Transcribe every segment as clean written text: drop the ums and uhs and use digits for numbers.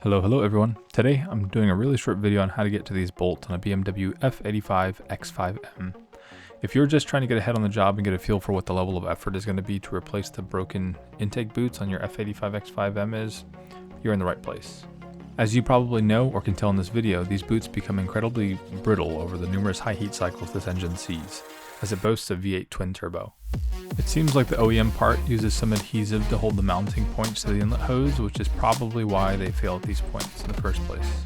Hello everyone. Today I'm doing a really short video on how to get to these bolts on a BMW F85 X5M. If you're just trying to get ahead on the job and get a feel for what the level of effort is going to be to replace the broken intake boots on your F85 X5M is, you're in the right place. As you probably know or can tell in this video, these boots become incredibly brittle over the numerous high heat cycles this engine sees, as it boasts a V8 twin turbo. It seems like the OEM part uses some adhesive to hold the mounting points to the inlet hose, which is probably why they fail at these points in the first place.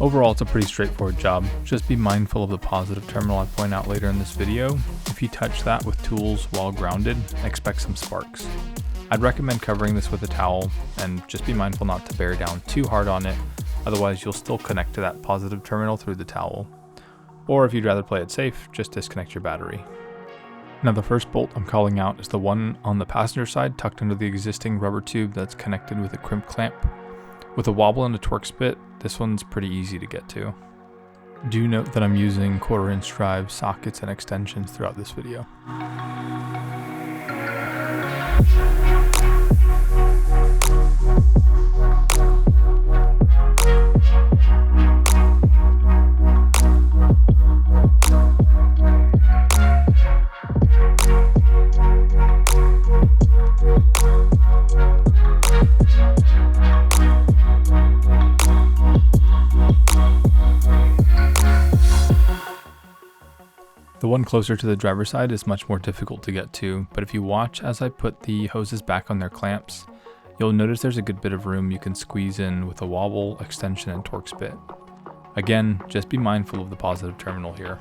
Overall, it's a pretty straightforward job. Just be mindful of the positive terminal I point out later in this video. If you touch that with tools while grounded, expect some sparks. I'd recommend covering this with a towel, and just be mindful not to bear down too hard on it, otherwise you'll still connect to that positive terminal through the towel. Or if you'd rather play it safe, just disconnect your battery. Now the first bolt I'm calling out is the one on the passenger side tucked under the existing rubber tube that's connected with a crimp clamp. With a wobble and a Torx bit, this one's pretty easy to get to. Do note that I'm using 1/4-inch drive sockets and extensions throughout this video. The one closer to the driver's side is much more difficult to get to, but if you watch as I put the hoses back on their clamps, you'll notice there's a good bit of room you can squeeze in with a wobble, extension, and Torx bit. Again, just be mindful of the positive terminal here.